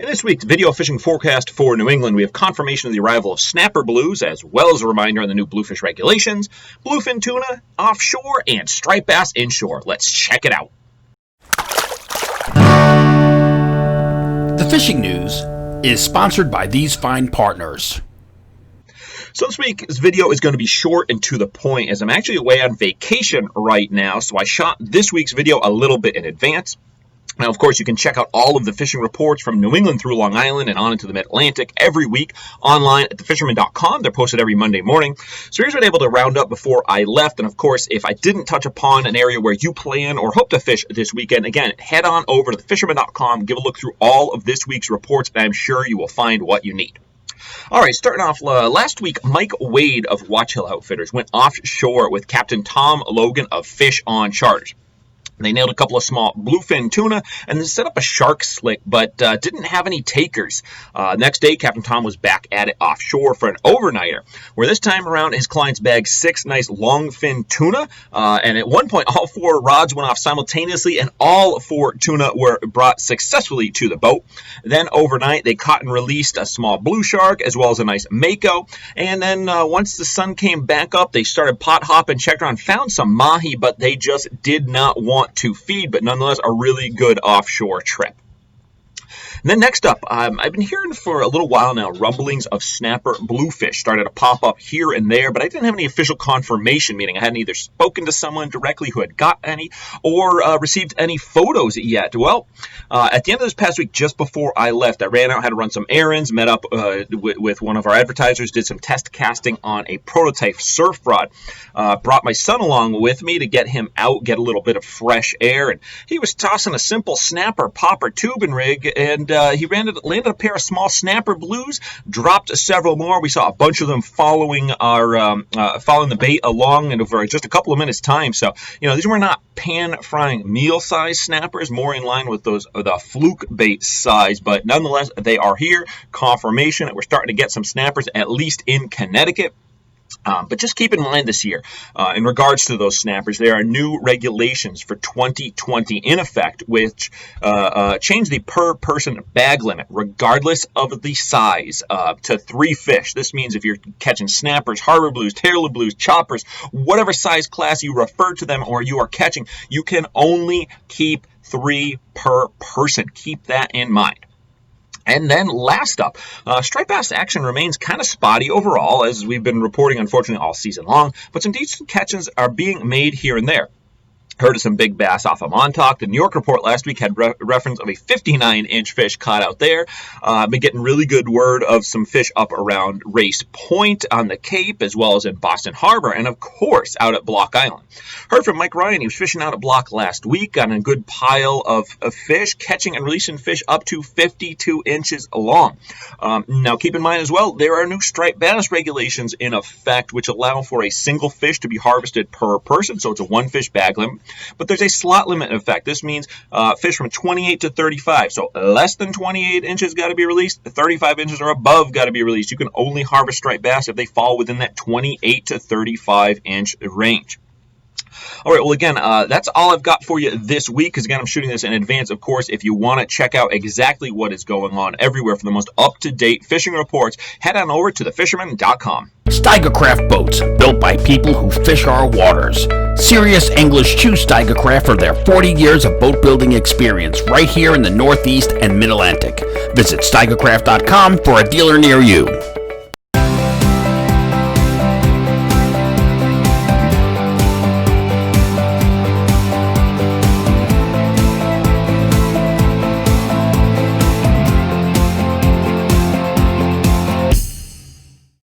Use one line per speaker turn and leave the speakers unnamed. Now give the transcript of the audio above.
In this week's video fishing forecast for New England, we have confirmation of the arrival of snapper blues, as well as a reminder on the new bluefish regulations, bluefin tuna offshore, and striped bass inshore. Let's check it out.
The fishing news is sponsored by these fine partners.
So this week's video is going to be short and to the point, as I'm actually away on vacation right now, so I shot this week's video a little bit in advance. Now, of course, you can check out all of the fishing reports from New England through Long Island and on into the Mid-Atlantic every week online at thefisherman.com. They're posted every Monday morning. So here's what I'm able to round up before I left. And, of course, if I didn't touch upon an area where you plan or hope to fish this weekend, again, head on over to thefisherman.com, give a look through all of this week's reports, and I'm sure you will find what you need. All right, starting off last week, Mike Wade of Watch Hill Outfitters went offshore with Captain Tom Logan of Fish on Charters. They nailed a couple of small bluefin tuna and then set up a shark slick, but didn't have any takers. Next day, Captain Tom was back at it offshore for an overnighter, where this time around his clients bagged 6 nice longfin tuna. And at one point, all 4 rods went off simultaneously, and all 4 tuna were brought successfully to the boat. Then overnight, they caught and released a small blue shark as well as a nice mako. And then once the sun came back up, they started pot hopping, checked around, found some mahi, but they just did not want to feed, but nonetheless a really good offshore trip. And then next up, I've been hearing for a little while now rumblings of snapper bluefish started to pop up here and there, but I didn't have any official confirmation, meaning I hadn't either spoken to someone directly who had got any or received any photos yet. Well, at the end of this past week, just before I left, I ran out, had to run some errands, met up with one of our advertisers, did some test casting on a prototype surf rod, brought my son along with me to get him out, get a little bit of fresh air, and he was tossing a simple snapper popper tubing rig, and he landed a pair of small snapper blues, dropped several more. We saw a bunch of them following the bait along in over just a couple of minutes time. So, these were not pan frying meal size snappers, more in line with the fluke bait size, but nonetheless, they are here. Confirmation that we're starting to get some snappers, at least in Connecticut. But just keep in mind this year, in regards to those snappers, there are new regulations for 2020 in effect, which change the per-person bag limit, regardless of the size, to 3 fish. This means if you're catching snappers, harbor blues, tailor blues, choppers, whatever size class you refer to them or you are catching, you can only keep 3 per person. Keep that in mind. And then last up, striped bass action remains kind of spotty overall, as we've been reporting, unfortunately, all season long, but some decent catches are being made here and there. Heard of some big bass off of Montauk. The New York report last week had reference of a 59-inch fish caught out there. Been getting really good word of some fish up around Race Point on the Cape, as well as in Boston Harbor, and of course out at Block Island. Heard from Mike Ryan. He was fishing out at Block last week on a good pile of fish, catching and releasing fish up to 52 inches long. Now keep in mind as well, there are new striped bass regulations in effect, which allow for a single fish to be harvested per person, so it's a 1-fish bag limit. But there's a slot limit in effect. This means fish from 28 to 35. So less than 28 inches got to be released. 35 inches or above got to be released. You can only harvest striped bass if they fall within that 28 to 35 inch range. All right, well, again, that's all I've got for you this week, because, again, I'm shooting this in advance. Of course, if you want to check out exactly what is going on everywhere for the most up-to-date fishing reports, head on over to thefisherman.com.
Steigercraft boats, built by people who fish our waters. Serious English choose Steigercraft for their 40 years of boat building experience right here in the Northeast and Mid-Atlantic. Visit steigercraft.com for a dealer near you.